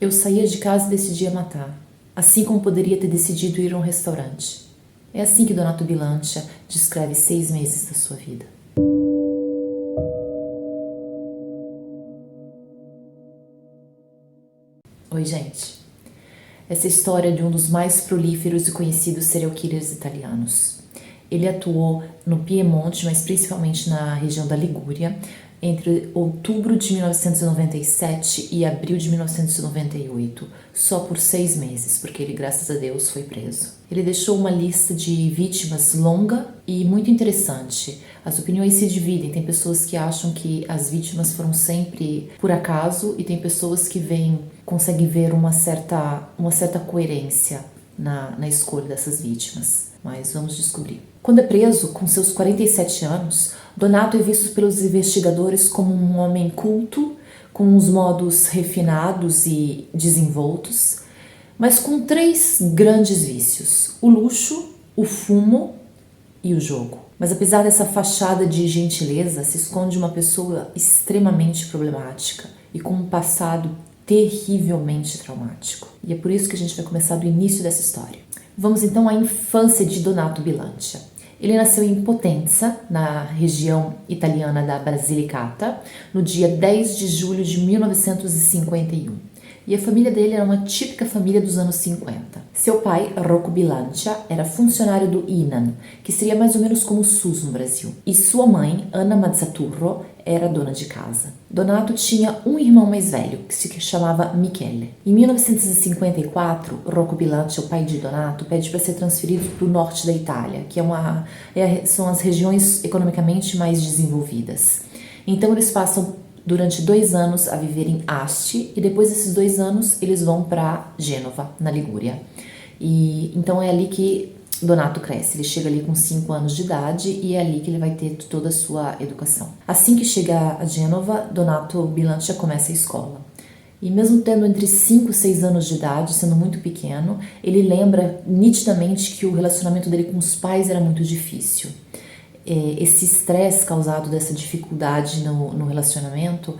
Eu saía de casa e decidia matar, assim como poderia ter decidido ir a um restaurante. É assim que Donato Bilancia descreve 6 meses da sua vida. Oi, gente. Essa é a história de um dos mais prolíferos e conhecidos serial killers italianos. Ele atuou no Piemonte, mas principalmente na região da Ligúria, entre outubro de 1997 e abril de 1998, só por 6 meses, porque ele, graças a Deus, foi preso. Ele deixou uma lista de vítimas longa e muito interessante. As opiniões se dividem, tem pessoas que acham que as vítimas foram sempre por acaso e tem pessoas que conseguem ver uma certa coerência na escolha dessas vítimas, mas vamos descobrir. Quando é preso, com seus 47 anos, Donato é visto pelos investigadores como um homem culto, com uns modos refinados e desenvoltos, mas com 3 grandes vícios: o luxo, o fumo e o jogo. Mas apesar dessa fachada de gentileza, se esconde uma pessoa extremamente problemática e com um passado terrivelmente traumático. E é por isso que a gente vai começar do início dessa história. Vamos então à infância de Donato Bilancia. Ele nasceu em Potenza, na região italiana da Basilicata, no dia 10 de julho de 1951. E a família dele era uma típica família dos anos 50. Seu pai, Rocco Bilancia, era funcionário do INAN, que seria mais ou menos como o SUS no Brasil. E sua mãe, Anna Mazzaturro, era dona de casa. Donato tinha um irmão mais velho, que se chamava Michele. Em 1954, Rocco Bilancia, o pai de Donato, pede para ser transferido para o norte da Itália, que são as regiões economicamente mais desenvolvidas. Então eles passam durante 2 anos a viver em Asti e depois desses 2 anos eles vão para Gênova, na Ligúria. E então é ali que Donato cresce. Ele chega ali com 5 anos de idade e é ali que ele vai ter toda a sua educação. Assim que chega a Gênova, Donato Bilancia começa a escola. E mesmo tendo entre 5 e 6 anos de idade, sendo muito pequeno, ele lembra nitidamente que o relacionamento dele com os pais era muito difícil. Esse estresse causado dessa dificuldade no relacionamento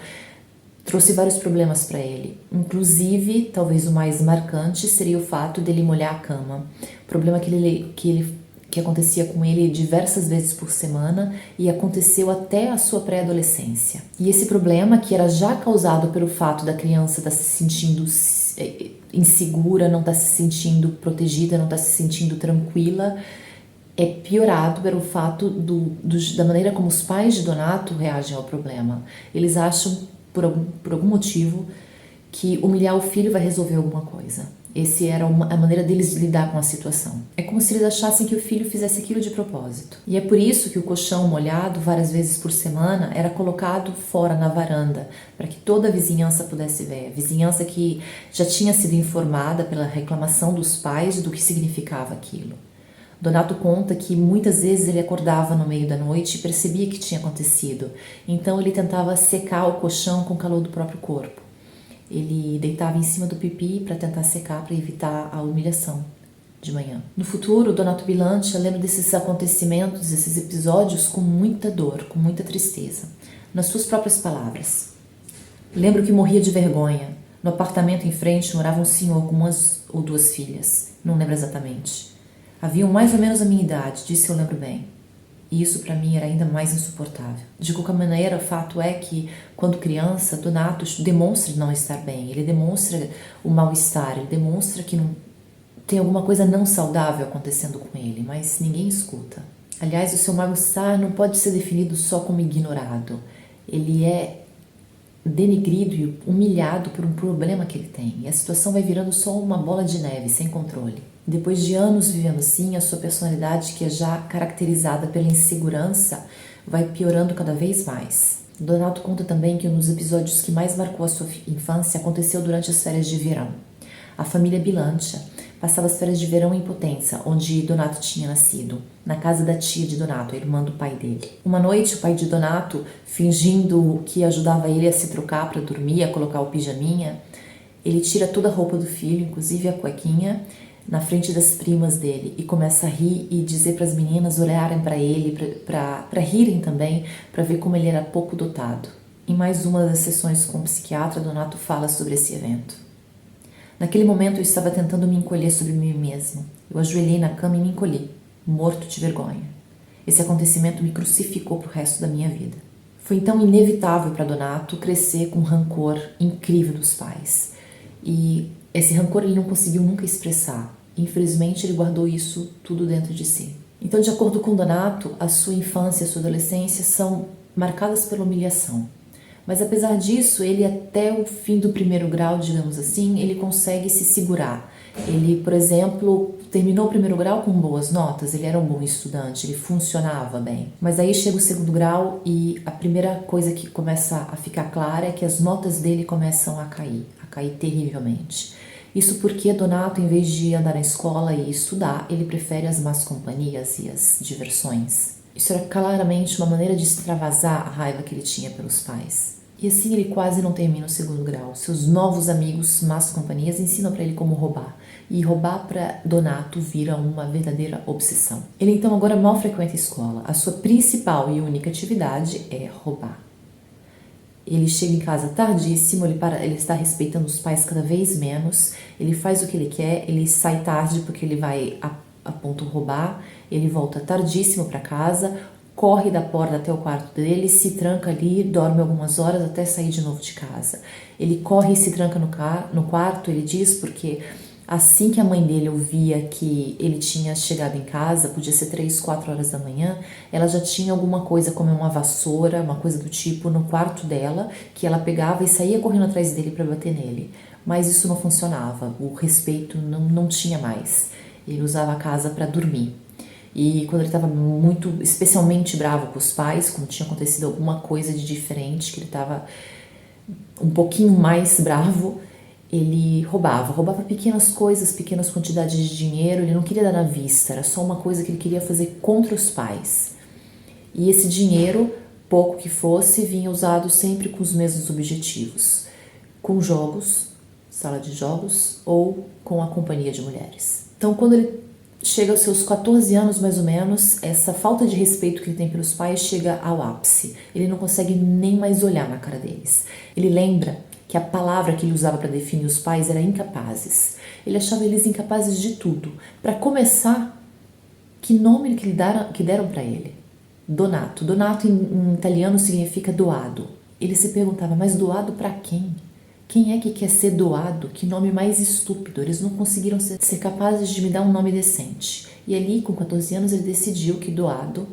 trouxe vários problemas para ele. Inclusive, talvez o mais marcante seria o fato dele molhar a cama. Problema que acontecia com ele diversas vezes por semana e aconteceu até a sua pré-adolescência. E esse problema, que era já causado pelo fato da criança estar se sentindo insegura, não estar se sentindo protegida, não estar se sentindo tranquila, é piorado pelo fato da maneira como os pais de Donato reagem ao problema. Eles acham, por algum motivo, que humilhar o filho vai resolver alguma coisa. Essa era a maneira deles de lidar com a situação. É como se eles achassem que o filho fizesse aquilo de propósito. E é por isso que o colchão molhado, várias vezes por semana, era colocado fora na varanda, para que toda a vizinhança pudesse ver. A vizinhança que já tinha sido informada pela reclamação dos pais do que significava aquilo. Donato conta que muitas vezes ele acordava no meio da noite e percebia que tinha acontecido. Então ele tentava secar o colchão com o calor do próprio corpo. Ele deitava em cima do pipi para tentar secar, para evitar a humilhação de manhã. No futuro, Donato Bilancia lembra desses acontecimentos, desses episódios com muita dor, com muita tristeza. Nas suas próprias palavras: lembro que morria de vergonha. No apartamento em frente morava um senhor com 1 ou 2 filhas. Não lembro exatamente. Haviam mais ou menos a minha idade, disse eu lembro bem. E isso para mim era ainda mais insuportável. De qualquer maneira, o fato é que, quando criança, Donato demonstra não estar bem. Ele demonstra o mal-estar, ele demonstra que tem alguma coisa não saudável acontecendo com ele, mas ninguém escuta. Aliás, o seu mal-estar não pode ser definido só como ignorado. Ele é denegrido e humilhado por um problema que ele tem. E a situação vai virando só uma bola de neve, sem controle. Depois de anos vivendo assim, a sua personalidade, que é já caracterizada pela insegurança, vai piorando cada vez mais. Donato conta também que um dos episódios que mais marcou a sua infância aconteceu durante as férias de verão. A família Bilancia passava as férias de verão em Potenza, onde Donato tinha nascido, na casa da tia de Donato, a irmã do pai dele. Uma noite, o pai de Donato, fingindo que ajudava ele a se trocar para dormir, a colocar o pijaminha, ele tira toda a roupa do filho, inclusive a cuequinha, na frente das primas dele, e começa a rir e dizer para as meninas olharem para ele, para rirem também, para ver como ele era pouco dotado. Em mais uma das sessões com o psiquiatra, Donato fala sobre esse evento. Naquele momento eu estava tentando me encolher sobre mim mesmo. Eu ajoelhei na cama e me encolhi, morto de vergonha. Esse acontecimento me crucificou para o resto da minha vida. Foi então inevitável para Donato crescer com um rancor incrível dos pais. E esse rancor ele não conseguiu nunca expressar. Infelizmente ele guardou isso tudo dentro de si. Então, de acordo com Donato, a sua infância e a sua adolescência são marcadas pela humilhação. Mas apesar disso, ele até o fim do primeiro grau, digamos assim, ele consegue se segurar. Ele, por exemplo, terminou o primeiro grau com boas notas, ele era um bom estudante, ele funcionava bem. Mas aí chega o segundo grau e a primeira coisa que começa a ficar clara é que as notas dele começam a cair terrivelmente. Isso porque Donato, em vez de andar na escola e estudar, ele prefere as más companhias e as diversões. Isso era claramente uma maneira de extravasar a raiva que ele tinha pelos pais. E assim ele quase não termina o segundo grau. Seus novos amigos, más companhias, ensinam para ele como roubar. E roubar para Donato vira uma verdadeira obsessão. Ele então agora mal frequenta a escola. A sua principal e única atividade é roubar. Ele chega em casa tardíssimo, ele está respeitando os pais cada vez menos, ele faz o que ele quer, ele sai tarde porque ele vai a ponto roubar, ele volta tardíssimo para casa, corre da porta até o quarto dele, se tranca ali, dorme algumas horas até sair de novo de casa. Ele corre e se tranca no quarto, ele diz, porque assim que a mãe dele ouvia que ele tinha chegado em casa, podia ser 3, 4 horas da manhã, ela já tinha alguma coisa como uma vassoura, uma coisa do tipo, no quarto dela, que ela pegava e saía correndo atrás dele para bater nele. Mas isso não funcionava, o respeito não tinha mais. Ele usava a casa para dormir. E quando ele estava especialmente bravo com os pais, quando tinha acontecido alguma coisa de diferente, que ele estava um pouquinho mais bravo, ele roubava pequenas coisas, pequenas quantidades de dinheiro, ele não queria dar na vista, era só uma coisa que ele queria fazer contra os pais. E esse dinheiro, pouco que fosse, vinha usado sempre com os mesmos objetivos, com jogos, sala de jogos ou com a companhia de mulheres. Então, quando ele chega aos seus 14 anos, mais ou menos, essa falta de respeito que ele tem pelos pais chega ao ápice. Ele não consegue nem mais olhar na cara deles. Ele lembra que a palavra que ele usava para definir os pais era incapazes. Ele achava eles incapazes de tudo. Para começar, que nome que deram para ele? Donato. Donato em italiano significa doado. Ele se perguntava, mas doado para quem? Quem é que quer ser doado? Que nome mais estúpido. Eles não conseguiram ser capazes de me dar um nome decente. E ali, com 14 anos, ele decidiu que Donato,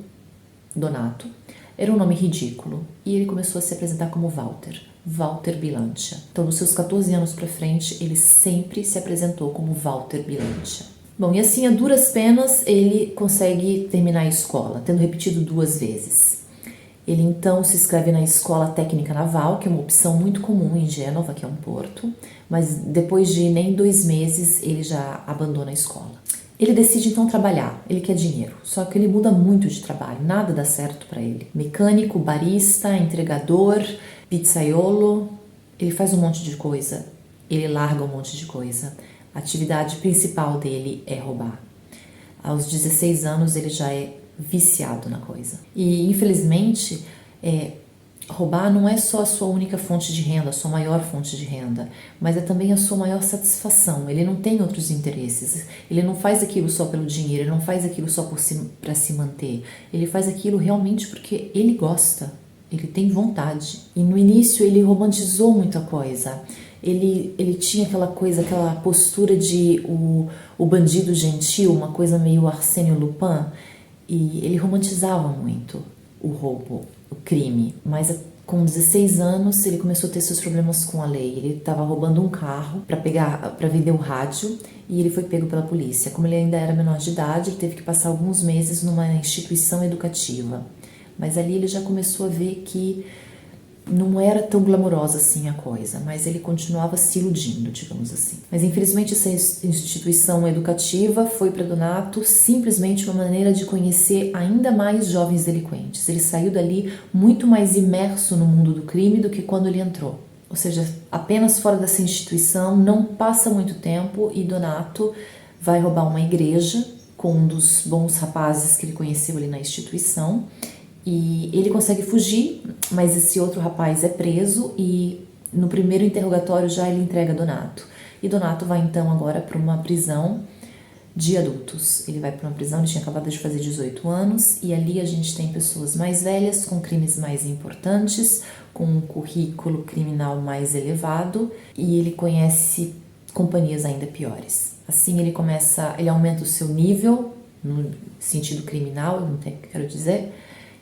era um nome ridículo. E ele começou a se apresentar como Walter Bilancia. Então, dos seus 14 anos para frente, ele sempre se apresentou como Walter Bilancia. Bom, e assim, a duras penas, ele consegue terminar a escola, tendo repetido 2 vezes. Ele então se inscreve na Escola Técnica Naval, que é uma opção muito comum em Gênova, que é um porto, mas depois de nem 2 meses, ele já abandona a escola. Ele decide então trabalhar, ele quer dinheiro, só que ele muda muito de trabalho, nada dá certo para ele. Mecânico, barista, entregador, pizzaiolo, ele faz um monte de coisa, ele larga um monte de coisa. A atividade principal dele é roubar. Aos 16 anos ele já é viciado na coisa. E infelizmente, roubar não é só a sua única fonte de renda, a sua maior fonte de renda, mas é também a sua maior satisfação. Ele não tem outros interesses, ele não faz aquilo só pelo dinheiro, ele não faz aquilo só para se manter, ele faz aquilo realmente porque ele gosta, ele tem vontade. E no início ele romantizou muita coisa, ele tinha aquela postura de o bandido gentil, uma coisa meio Arsène Lupin, e ele romantizava muito o roubo, o crime, mas com 16 anos ele começou a ter seus problemas com a lei. Ele estava roubando um carro para vender o rádio e ele foi pego pela polícia. Como ele ainda era menor de idade, ele teve que passar alguns meses numa instituição educativa, mas ali ele já começou a ver que não era tão glamourosa assim a coisa, mas ele continuava se iludindo, digamos assim. Mas infelizmente essa instituição educativa foi para Donato simplesmente uma maneira de conhecer ainda mais jovens delinquentes. Ele saiu dali muito mais imerso no mundo do crime do que quando ele entrou. Ou seja, apenas fora dessa instituição, não passa muito tempo e Donato vai roubar uma igreja com um dos bons rapazes que ele conheceu ali na instituição. E ele consegue fugir, mas esse outro rapaz é preso e no primeiro interrogatório já ele entrega Donato. E Donato vai então agora para uma prisão de adultos. Ele vai para uma prisão, ele tinha acabado de fazer 18 anos, e ali a gente tem pessoas mais velhas, com crimes mais importantes, com um currículo criminal mais elevado, e ele conhece companhias ainda piores. Assim ele aumenta o seu nível, no sentido criminal, não tem o que eu quero dizer,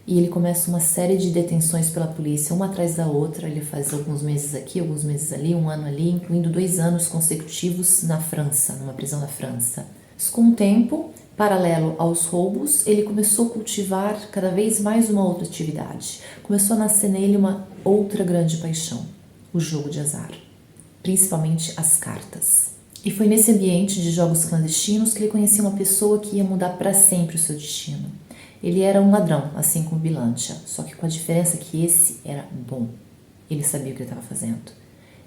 e ele começa uma série de detenções pela polícia, uma atrás da outra. Ele faz alguns meses aqui, alguns meses ali, um ano ali, incluindo 2 anos consecutivos na França, numa prisão na França. Com o tempo, paralelo aos roubos, ele começou a cultivar cada vez mais uma outra atividade. Começou a nascer nele uma outra grande paixão, o jogo de azar, principalmente as cartas. E foi nesse ambiente de jogos clandestinos que ele conheceu uma pessoa que ia mudar para sempre o seu destino. Ele era um ladrão, assim como Bilancia, só que com a diferença que esse era bom. Ele sabia o que ele estava fazendo.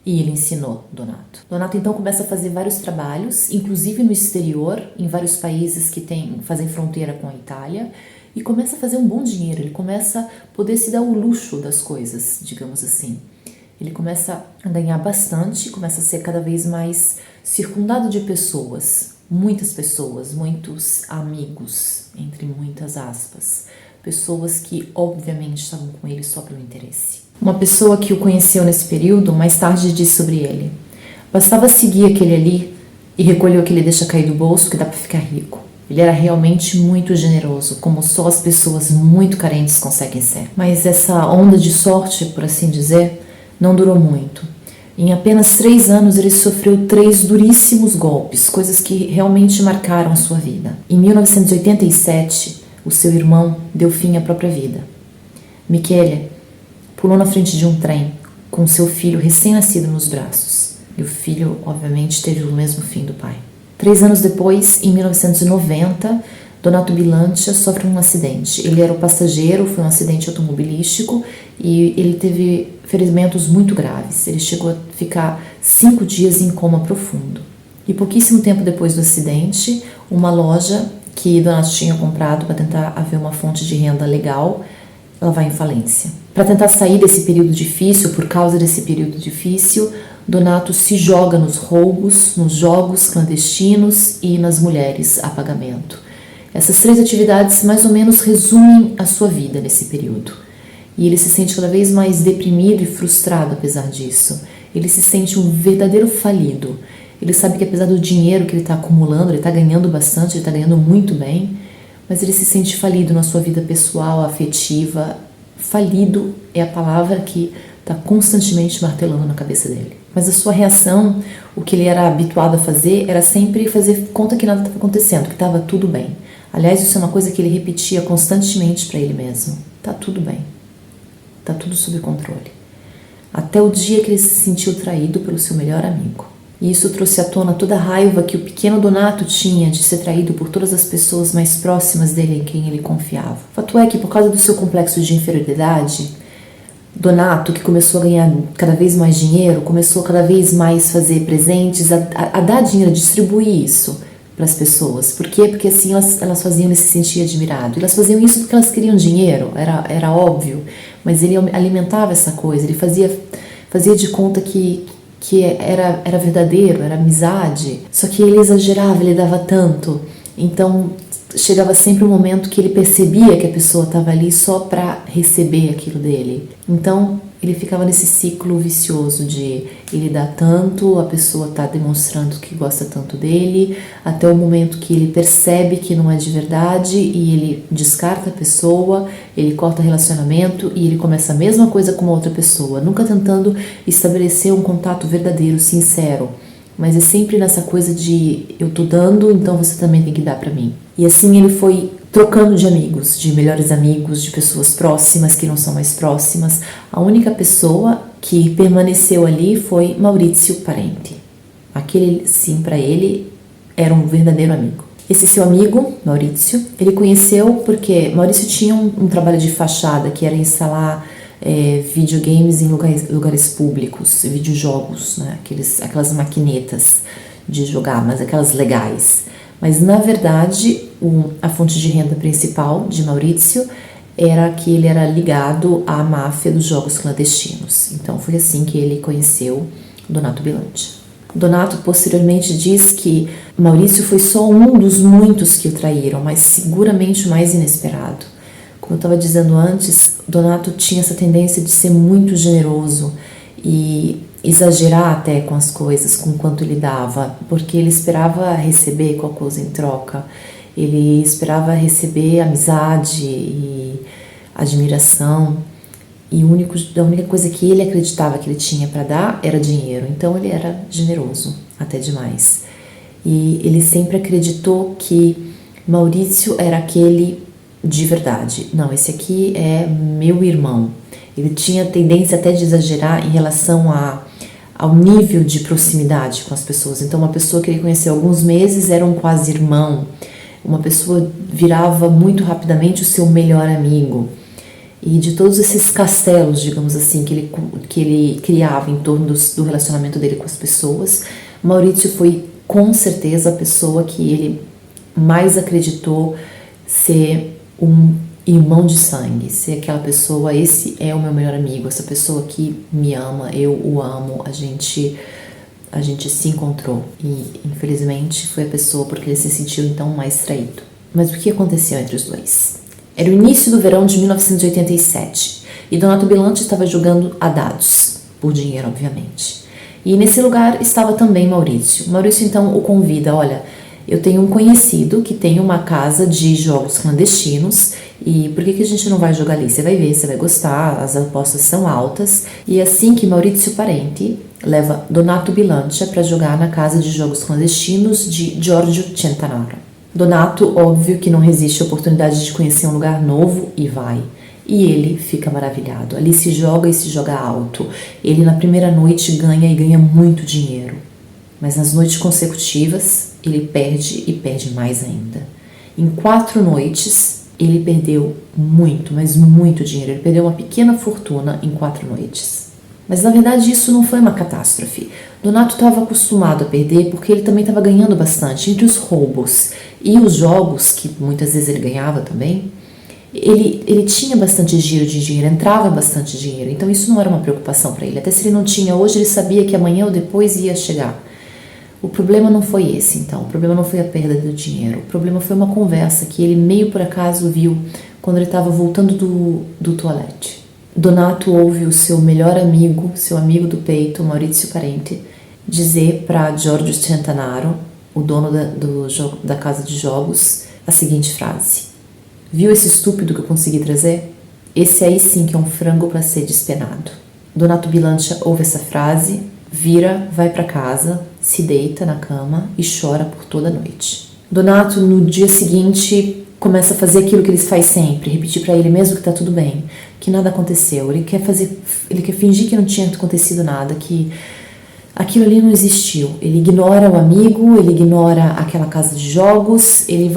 E ele ensinou Donato. Donato então começa a fazer vários trabalhos, inclusive no exterior, em vários países que fazem fronteira com a Itália, e começa a fazer um bom dinheiro. Ele começa a poder se dar o luxo das coisas, digamos assim. Ele começa a ganhar bastante, começa a ser cada vez mais circundado de pessoas, muitos amigos, entre muitas aspas, pessoas que obviamente estavam com ele só pelo interesse. Uma pessoa que o conheceu nesse período, mais tarde disse sobre ele: bastava seguir aquele ali e recolher o que ele deixa cair do bolso que dá para ficar rico. Ele era realmente muito generoso, como só as pessoas muito carentes conseguem ser. Mas essa onda de sorte, por assim dizer, não durou muito. Em apenas 3 anos ele sofreu 3 duríssimos golpes, coisas que realmente marcaram a sua vida. Em 1987, o seu irmão deu fim à própria vida. Michele pulou na frente de um trem com seu filho recém-nascido nos braços. E o filho, obviamente, teve o mesmo fim do pai. 3 anos depois, em 1990, Donato Bilancia sofre um acidente. Ele era o passageiro, foi um acidente automobilístico e ele teve ferimentos muito graves. Ele chegou a ficar 5 dias em coma profundo. E pouquíssimo tempo depois do acidente, uma loja que Donato tinha comprado para tentar haver uma fonte de renda legal, ela vai em falência. Para tentar sair desse período difícil, por causa desse período difícil, Donato se joga nos roubos, nos jogos clandestinos e nas mulheres a pagamento. Essas 3 atividades mais ou menos resumem a sua vida nesse período. E ele se sente cada vez mais deprimido e frustrado apesar disso. Ele se sente um verdadeiro falido. Ele sabe que apesar do dinheiro que ele está acumulando, ele está ganhando bastante, ele está ganhando muito bem, mas ele se sente falido na sua vida pessoal, afetiva. Falido é a palavra que está constantemente martelando na cabeça dele. Mas a sua reação, o que ele era habituado a fazer, era sempre fazer conta que nada estava acontecendo, que estava tudo bem. Aliás, isso é uma coisa que ele repetia constantemente para ele mesmo. Tá tudo bem. Tá tudo sob controle. Até o dia que ele se sentiu traído pelo seu melhor amigo. E isso trouxe à tona toda a raiva que o pequeno Donato tinha de ser traído por todas as pessoas mais próximas dele em quem ele confiava. O fato é que, por causa do seu complexo de inferioridade, Donato, que começou a ganhar cada vez mais dinheiro, começou cada vez mais fazer presentes, a dar dinheiro, a distribuir isso para as pessoas. Por quê? Porque assim elas faziam ele se sentir admirado. E elas faziam isso porque elas queriam dinheiro, era óbvio, mas ele alimentava essa coisa, ele fazia de conta que era verdadeiro, era amizade, só que ele exagerava, ele dava tanto, então chegava sempre um momento que ele percebia que a pessoa estava ali só para receber aquilo dele, então ele ficava nesse ciclo vicioso de ele dá tanto, a pessoa está demonstrando que gosta tanto dele, até o momento que ele percebe que não é de verdade e ele descarta a pessoa, ele corta relacionamento e ele começa a mesma coisa com uma outra pessoa, nunca tentando estabelecer um contato verdadeiro, sincero, mas é sempre nessa coisa de eu tô dando, então você também tem que dar pra mim. E assim ele foi trocando de amigos, de melhores amigos, de pessoas próximas que não são mais próximas. A única pessoa que permaneceu ali foi Maurizio Parenti. Aquele, sim, para ele era um verdadeiro amigo. Esse seu amigo, Maurizio, ele conheceu porque Maurizio tinha um trabalho de fachada que era instalar videogames em lugares públicos, videojogos, né? Aquelas maquinetas de jogar, mas aquelas legais. Mas na verdade a fonte de renda principal de Maurizio era que ele era ligado à máfia dos jogos clandestinos. Então foi assim que ele conheceu Donato Bilancia. Donato posteriormente diz que Maurício foi só um dos muitos que o traíram, mas seguramente o mais inesperado. Como eu estava dizendo antes, Donato tinha essa tendência de ser muito generoso e exagerar até com as coisas, com quanto ele dava, porque ele esperava receber qualquer coisa em troca. Ele esperava receber amizade e admiração. E a única coisa que ele acreditava que ele tinha para dar era dinheiro. Então ele era generoso, até demais. E ele sempre acreditou que Maurício era aquele de verdade. Não, esse aqui é meu irmão. Ele tinha tendência até de exagerar em relação ao nível de proximidade com as pessoas. Então uma pessoa que ele conheceu há alguns meses era um quase irmão. Uma pessoa virava muito rapidamente o seu melhor amigo. E de todos esses castelos, digamos assim, que ele criava em torno do relacionamento dele com as pessoas, Maurício foi com certeza a pessoa que ele mais acreditou ser um irmão de sangue, ser aquela pessoa, esse é o meu melhor amigo, essa pessoa que me ama, eu o amo, a gente se encontrou. E infelizmente foi a pessoa porque ele se sentiu então mais traído. Mas o que aconteceu entre os dois? Era o início do verão de 1987 e Donato Bilanci estava jogando a dados, por dinheiro obviamente. E nesse lugar estava também Maurício. Maurício então o convida, olha, eu tenho um conhecido que tem uma casa de jogos clandestinos e por que a gente não vai jogar ali? Você vai ver, você vai gostar, as apostas são altas. E assim que Maurizio Parenti leva Donato Bilancia para jogar na casa de jogos clandestinos de Giorgio Centanaro. Donato, óbvio que não resiste à oportunidade de conhecer um lugar novo e vai. E ele fica maravilhado. Ali se joga e se joga alto. Ele na primeira noite ganha e ganha muito dinheiro. Mas nas noites consecutivas ele perde e perde mais ainda. Em 4 noites ele perdeu muito, mas muito dinheiro. Ele perdeu uma pequena fortuna em 4 noites. Mas na verdade isso não foi uma catástrofe. Donato estava acostumado a perder porque ele também estava ganhando bastante. Entre os roubos e os jogos, que muitas vezes ele ganhava também, ele tinha bastante giro de dinheiro, entrava bastante dinheiro. Então isso não era uma preocupação para ele. Até se ele não tinha hoje, ele sabia que amanhã ou depois ia chegar. O problema não foi esse, então. O problema não foi a perda do dinheiro. O problema foi uma conversa que ele meio por acaso viu quando ele estava voltando do toalete. Donato ouve o seu melhor amigo, seu amigo do peito, Maurizio Parenti, dizer para Giorgio Centanaro, o dono da casa de jogos, a seguinte frase: viu esse estúpido que eu consegui trazer? Esse aí sim que é um frango para ser despenado. Donato Bilancia ouve essa frase, vira, vai para casa, se deita na cama e chora por toda a noite. Donato, no dia seguinte, começa a fazer aquilo que ele faz sempre, repetir para ele mesmo que tá tudo bem, que nada aconteceu. Ele quer fingir que não tinha acontecido nada, que aquilo ali não existiu. Ele ignora o amigo, ele ignora aquela casa de jogos, ele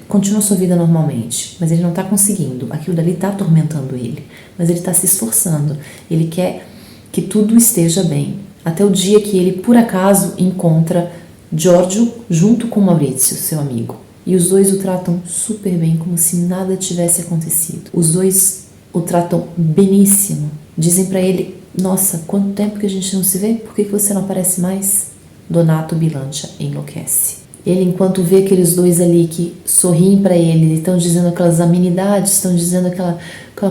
continua sua vida normalmente, mas ele não tá conseguindo. Aquilo dali tá atormentando ele, mas ele tá se esforçando. Ele quer que tudo esteja bem. Até o dia que ele, por acaso, encontra Giorgio junto com Maurizio, seu amigo. E os dois o tratam super bem, como se nada tivesse acontecido. Os dois o tratam beníssimo. Dizem pra ele: nossa, quanto tempo que a gente não se vê? Por que você não aparece mais? Donato Bilancia enlouquece. Ele, enquanto vê aqueles dois ali que sorriem pra ele, estão dizendo aquelas amenidades, estão dizendo aquela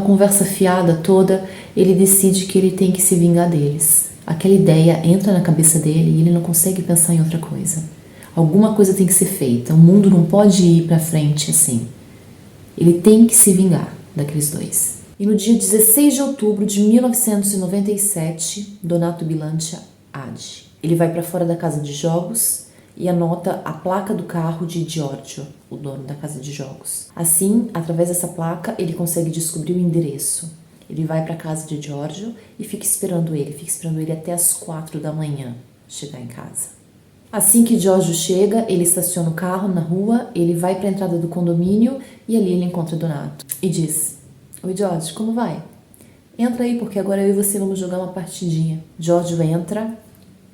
conversa fiada toda, ele decide que ele tem que se vingar deles. Aquela ideia entra na cabeça dele e ele não consegue pensar em outra coisa. Alguma coisa tem que ser feita. O mundo não pode ir para frente assim. Ele tem que se vingar daqueles dois. E no dia 16 de outubro de 1997, Donato Bilancia age. Ele vai para fora da casa de jogos e anota a placa do carro de Giorgio, o dono da casa de jogos. Assim, através dessa placa, ele consegue descobrir o endereço. Ele vai para a casa de Giorgio e fica esperando ele até as 4 da manhã chegar em casa. Assim que Giorgio chega, ele estaciona o carro na rua, ele vai para a entrada do condomínio e ali ele encontra Donato e diz: oi Giorgio, como vai? Entra aí porque agora eu e você vamos jogar uma partidinha. Giorgio entra,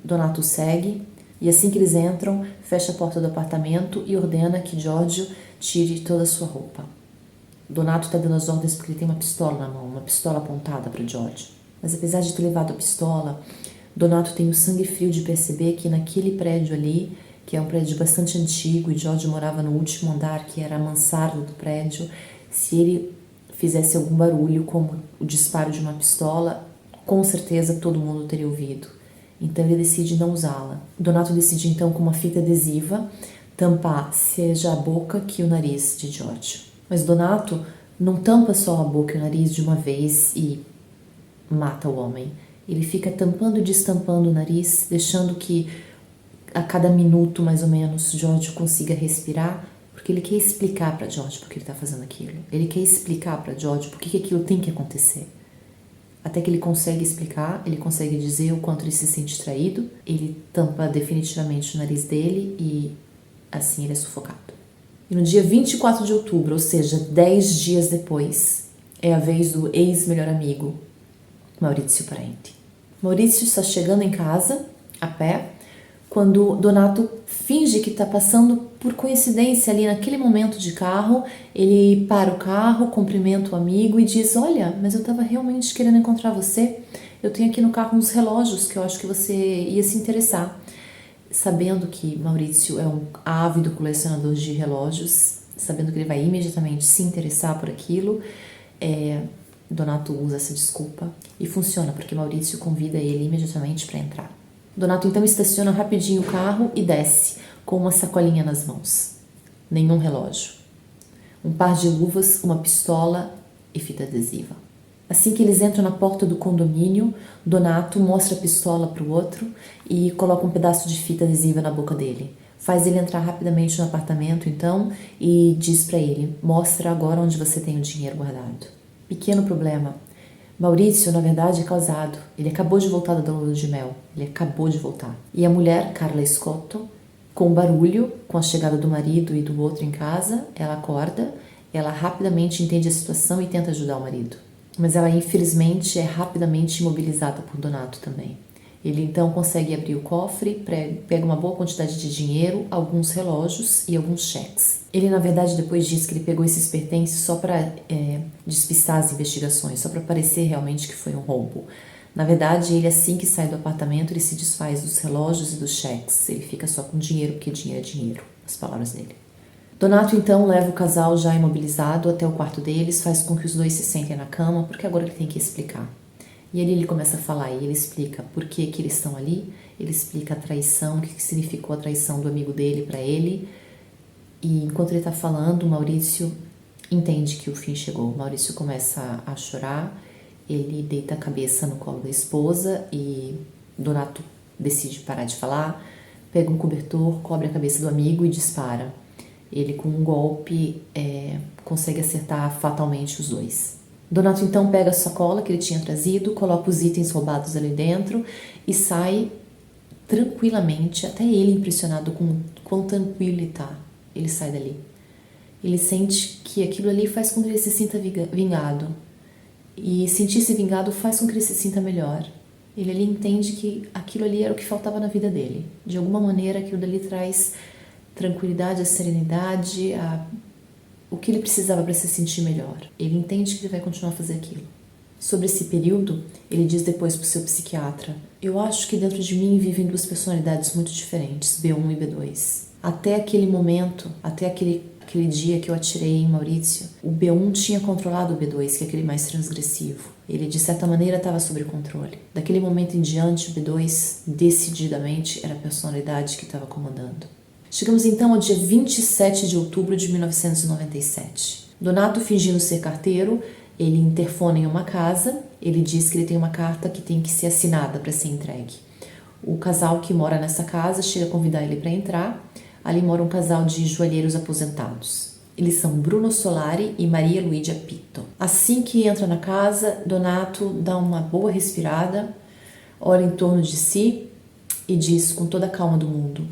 Donato segue e assim que eles entram, fecha a porta do apartamento e ordena que Giorgio tire toda a sua roupa. Donato está dando as ordens porque ele tem uma pistola na mão, uma pistola apontada para Giorgio. Mas apesar de ter levado a pistola, Donato tem o sangue frio de perceber que naquele prédio ali, que é um prédio bastante antigo e George morava no último andar, que era a mansarda do prédio, se ele fizesse algum barulho, como o disparo de uma pistola, com certeza todo mundo teria ouvido. Então ele decide não usá-la. Donato decide então com uma fita adesiva tampar seja a boca que o nariz de George. Mas Donato não tampa só a boca e o nariz de uma vez e mata o homem. Ele fica tampando e destampando o nariz, deixando que a cada minuto mais ou menos George consiga respirar, porque ele quer explicar para George por que ele está fazendo aquilo. Ele quer explicar para George por que aquilo tem que acontecer. Até que ele consegue explicar, ele consegue dizer o quanto ele se sente traído, ele tampa definitivamente o nariz dele e assim ele é sufocado. E no dia 24 de outubro, ou seja, 10 dias depois, é a vez do ex-melhor amigo, Maurizio Parenti. Maurizio está chegando em casa, a pé, quando Donato finge que está passando por coincidência ali naquele momento de carro. Ele para o carro, cumprimenta o amigo e diz: olha, mas eu estava realmente querendo encontrar você. Eu tenho aqui no carro uns relógios que eu acho que você ia se interessar. Sabendo que Maurizio é um ávido colecionador de relógios, sabendo que ele vai imediatamente se interessar por aquilo, Donato usa essa desculpa e funciona, porque Maurizio convida ele imediatamente para entrar. Donato então estaciona rapidinho o carro e desce, com uma sacolinha nas mãos. Nenhum relógio. Um par de luvas, uma pistola e fita adesiva. Assim que eles entram na porta do condomínio, Donato mostra a pistola para o outro e coloca um pedaço de fita adesiva na boca dele. Faz ele entrar rapidamente no apartamento, então, e diz para ele: mostra agora onde você tem o dinheiro guardado. Pequeno problema. Maurizio, na verdade, é casado. Ele acabou de voltar da lua de mel. Ele acabou de voltar. E a mulher, Carla Scotto, com barulho, com a chegada do marido e do outro em casa, ela acorda, ela rapidamente entende a situação e tenta ajudar o marido. Mas ela, infelizmente, é rapidamente imobilizada por Donato também. Ele então consegue abrir o cofre, pega uma boa quantidade de dinheiro, alguns relógios e alguns cheques. Ele, na verdade, depois diz que ele pegou esses pertences só para despistar as investigações, só para parecer realmente que foi um roubo. Na verdade, ele, assim que sai do apartamento, ele se desfaz dos relógios e dos cheques. Ele fica só com dinheiro, porque dinheiro é dinheiro, as palavras dele. Donato, então, leva o casal já imobilizado até o quarto deles, faz com que os dois se sentem na cama, porque agora ele tem que explicar. E ali ele começa a falar e ele explica por que eles estão ali, ele explica a traição, o que significou a traição do amigo dele para ele. E enquanto ele está falando, Maurizio entende que o fim chegou. Maurizio começa a chorar, ele deita a cabeça no colo da esposa e Donato decide parar de falar, pega um cobertor, cobre a cabeça do amigo e dispara. Ele, com um golpe, consegue acertar fatalmente os dois. Donato então pega a sacola que ele tinha trazido, coloca os itens roubados ali dentro e sai tranquilamente, até ele impressionado com quão tranquilo ele tá. Ele sai dali. Ele sente que aquilo ali faz com que ele se sinta vingado. E sentir-se vingado faz com que ele se sinta melhor. Ele ali entende que aquilo ali era o que faltava na vida dele. De alguma maneira, aquilo dali traz tranquilidade, a serenidade, o que ele precisava para se sentir melhor. Ele entende que ele vai continuar a fazer aquilo. Sobre esse período, ele diz depois para o seu psiquiatra: eu acho que dentro de mim vivem duas personalidades muito diferentes, B1 e B2. Até aquele momento, até aquele dia que eu atirei em Maurizio, o B1 tinha controlado o B2, que é aquele mais transgressivo. Ele, de certa maneira, estava sob controle. Daquele momento em diante, o B2, decididamente, era a personalidade que estava comandando. Chegamos então ao dia 27 de outubro de 1997. Donato, fingindo ser carteiro, ele interfona em uma casa, ele diz que ele tem uma carta que tem que ser assinada para ser entregue. O casal que mora nessa casa chega a convidar ele para entrar. Ali mora um casal de joalheiros aposentados. Eles são Bruno Solari e Maria Luigia Pitto. Assim que entra na casa, Donato dá uma boa respirada, olha em torno de si e diz com toda a calma do mundo: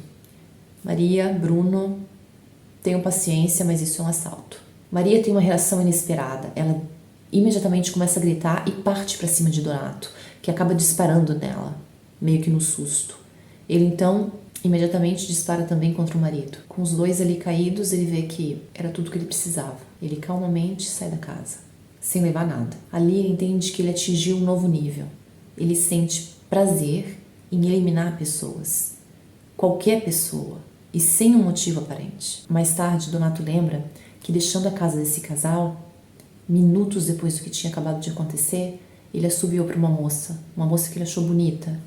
Maria, Bruno, tenham paciência, mas isso é um assalto. Maria tem uma reação inesperada. Ela imediatamente começa a gritar e parte para cima de Donato, que acaba disparando nela, meio que no susto. Ele então imediatamente dispara também contra o marido. Com os dois ali caídos, ele vê que era tudo que ele precisava. Ele calmamente sai da casa, sem levar nada. Ali ele entende que ele atingiu um novo nível. Ele sente prazer em eliminar pessoas, qualquer pessoa, e sem um motivo aparente. Mais tarde, Donato lembra que, deixando a casa desse casal, minutos depois do que tinha acabado de acontecer, ele assobiou para uma moça que ele achou bonita.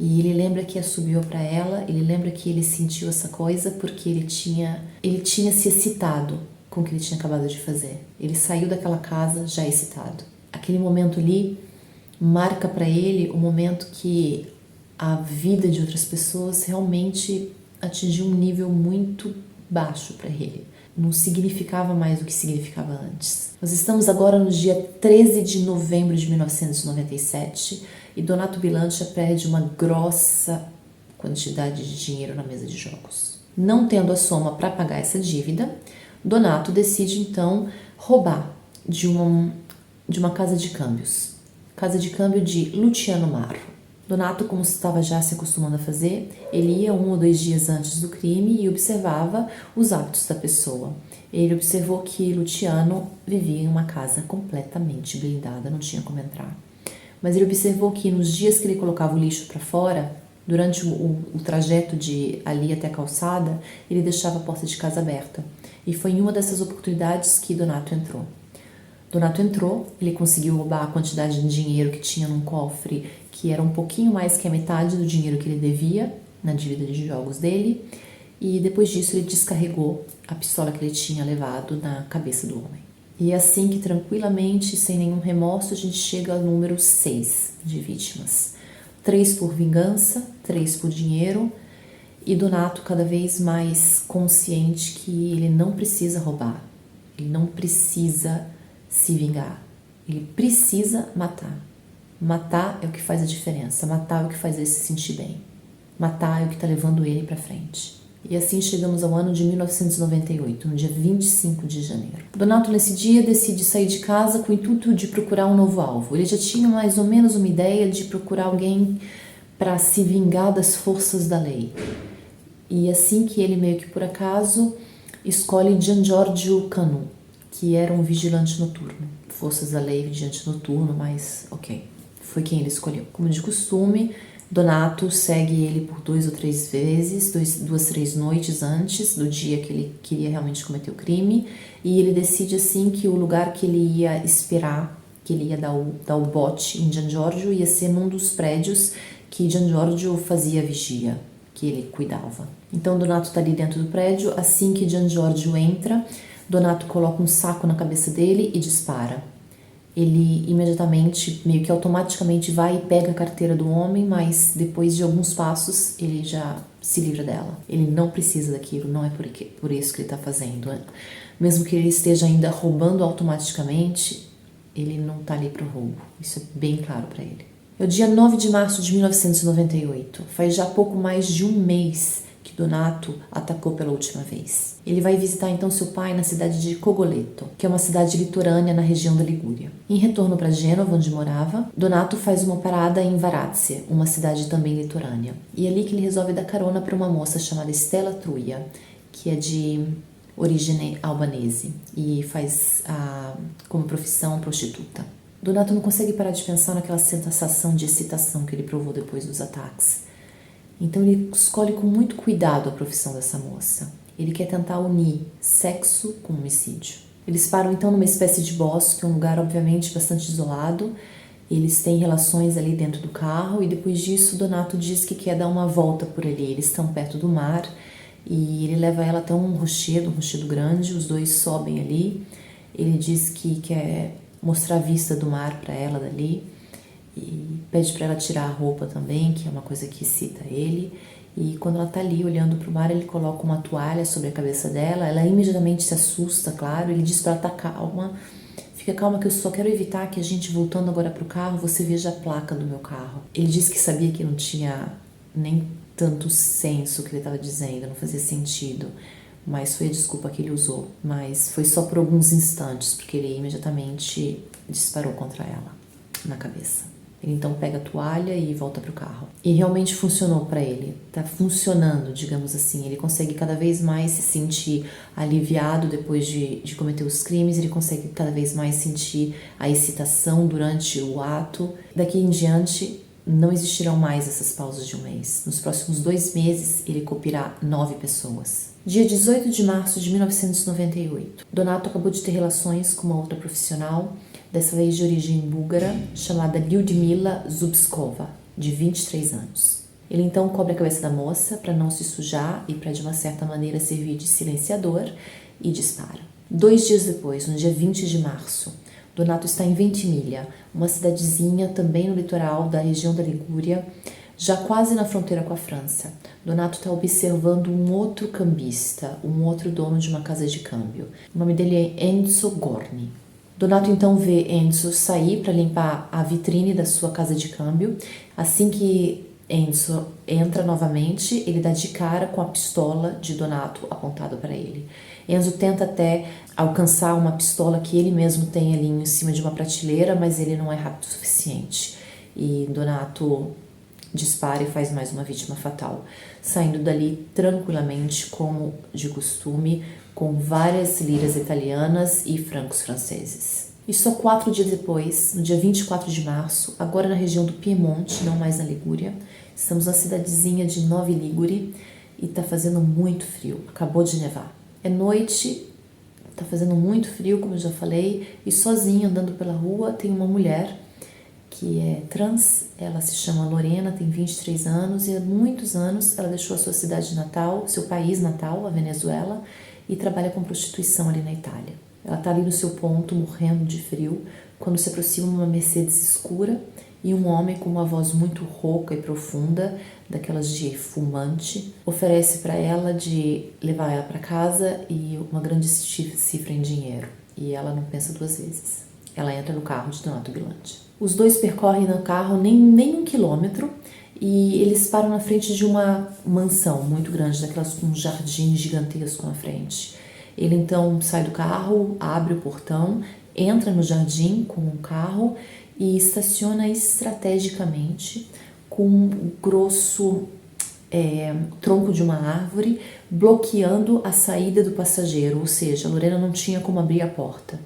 E ele lembra que assobiou para ela, ele lembra que ele sentiu essa coisa porque ele tinha se excitado com o que ele tinha acabado de fazer. Ele saiu daquela casa já excitado. Aquele momento ali marca para ele o momento que a vida de outras pessoas realmente atingiu um nível muito baixo para ele. Não significava mais o que significava antes. Nós estamos agora no dia 13 de novembro de 1997 e Donato Bilancia perde uma grossa quantidade de dinheiro na mesa de jogos. Não tendo a soma para pagar essa dívida, Donato decide então roubar de uma casa de câmbios. Casa de câmbio de Luciano Marro. Donato, como estava já se acostumando a fazer, ele ia 1 ou 2 dias antes do crime e observava os hábitos da pessoa. Ele observou que Luciano vivia em uma casa completamente blindada, não tinha como entrar. Mas ele observou que nos dias que ele colocava o lixo para fora, durante o trajeto de ali até a calçada, ele deixava a porta de casa aberta. E foi em uma dessas oportunidades que Donato entrou. Donato entrou, ele conseguiu roubar a quantidade de dinheiro que tinha num cofre, que era um pouquinho mais que a metade do dinheiro que ele devia na dívida de jogos dele, e depois disso ele descarregou a pistola que ele tinha levado na cabeça do homem. E assim que tranquilamente, sem nenhum remorso, a gente chega ao número 6 de vítimas. 3 por vingança, 3 por dinheiro, e Donato cada vez mais consciente que ele não precisa roubar, ele não precisa se vingar, ele precisa matar. Matar é o que faz a diferença, matar é o que faz ele se sentir bem, matar é o que está levando ele para frente. E assim chegamos ao ano de 1998, no dia 25 de janeiro. Donato nesse dia decide sair de casa com o intuito de procurar um novo alvo. Ele já tinha mais ou menos uma ideia de procurar alguém para se vingar das forças da lei. E assim que ele meio que por acaso escolhe Gian Giorgio Canu, que era um vigilante noturno. Forças da lei, vigilante noturno, mas ok, foi quem ele escolheu. Como de costume, Donato segue ele por 2 ou 3 vezes, 2, 3 noites antes do dia que ele queria realmente cometer o crime, e ele decide assim que o lugar que ele ia esperar, que ele ia dar o bote em Gian Giorgio, ia ser num dos prédios que Gian Giorgio fazia vigia, que ele cuidava. Então Donato está ali dentro do prédio. Assim que Gian Giorgio entra, Donato coloca um saco na cabeça dele e dispara. Ele imediatamente, meio que automaticamente vai e pega a carteira do homem, mas depois de alguns passos ele já se livra dela. Ele não precisa daquilo, não é por isso que ele está fazendo. Mesmo que ele esteja ainda roubando automaticamente, ele não está ali para o roubo. Isso é bem claro para ele. É o dia 9 de março de 1998, faz já pouco mais de um mês que Donato atacou pela última vez. Ele vai visitar então seu pai na cidade de Cogoleto, que é uma cidade litorânea na região da Ligúria. Em retorno para Gênova, onde morava, Donato faz uma parada em Varazze, uma cidade também litorânea. E é ali que ele resolve dar carona para uma moça chamada Stella Truia, que é de origem albanese e faz como profissão prostituta. Donato não consegue parar de pensar naquela sensação de excitação que ele provou depois dos ataques. Então ele escolhe com muito cuidado a profissão dessa moça. Ele quer tentar unir sexo com homicídio. Eles param então numa espécie de bosque, um lugar obviamente bastante isolado. Eles têm relações ali dentro do carro e depois disso Donato diz que quer dar uma volta por ali. Eles estão perto do mar e ele leva ela até um rochedo grande. Os dois sobem ali. Ele diz que quer mostrar a vista do mar para ela dali e pede para ela tirar a roupa também, que é uma coisa que excita ele. E quando ela tá ali olhando para o mar, ele coloca uma toalha sobre a cabeça dela. Ela imediatamente se assusta, claro. Ele diz para ela: tá calma, fica calma que eu só quero evitar que a gente voltando agora pro carro, você veja a placa do meu carro. Ele disse que sabia que não tinha nem tanto senso o que ele estava dizendo, não fazia sentido. Mas foi a desculpa que ele usou. Mas foi só por alguns instantes, porque ele imediatamente disparou contra ela, na cabeça. Ele então pega a toalha e volta para o carro. E realmente funcionou para ele. Tá funcionando, digamos assim. Ele consegue cada vez mais se sentir aliviado depois de cometer os crimes. Ele consegue cada vez mais sentir a excitação durante o ato. Daqui em diante, não existirão mais essas pausas de um mês. Nos próximos 2 meses, ele copirá 9 pessoas. Dia 18 de março de 1998, Donato acabou de ter relações com uma outra profissional, dessa vez de origem búlgara, chamada Lyudmila Zubskova, de 23 anos. Ele então cobre a cabeça da moça para não se sujar e para de uma certa maneira servir de silenciador e dispara. 2 dias depois, no dia 20 de março, Donato está em Ventimiglia, uma cidadezinha também no litoral da região da Ligúria, já quase na fronteira com a França. Donato está observando um outro cambista, um outro dono de uma casa de câmbio. O nome dele é Enzo Gorni. Donato então vê Enzo sair para limpar a vitrine da sua casa de câmbio. Assim que Enzo entra novamente, ele dá de cara com a pistola de Donato apontada para ele. Enzo tenta até alcançar uma pistola que ele mesmo tem ali em cima de uma prateleira, mas ele não é rápido o suficiente. E Donato dispara e faz mais uma vítima fatal, saindo dali tranquilamente, como de costume, com várias liras italianas e francos franceses. E só 4 dias depois, no dia 24 de março, agora na região do Piemonte, não mais na Ligúria, estamos na cidadezinha de Novi Ligure e tá fazendo muito frio, acabou de nevar. É noite, tá fazendo muito frio, como eu já falei, e sozinha andando pela rua tem uma mulher que é trans, ela se chama Lorena, tem 23 anos e há muitos anos ela deixou a sua cidade natal, seu país natal, a Venezuela, e trabalha com prostituição ali na Itália. Ela está ali no seu ponto, morrendo de frio, quando se aproxima uma Mercedes escura e um homem com uma voz muito rouca e profunda, daquelas de fumante, oferece para ela de levar ela para casa e uma grande cifra em dinheiro. E ela não pensa 2 vezes. Ela entra no carro de Donato Bilanchi. Os dois percorrem no carro nem 1 quilômetro e eles param na frente de uma mansão muito grande, daquelas com um jardim gigantesco na frente. Ele então sai do carro, abre o portão, entra no jardim com o carro e estaciona estrategicamente com um grosso tronco de uma árvore, bloqueando a saída do passageiro, ou seja, a Lorena não tinha como abrir a porta.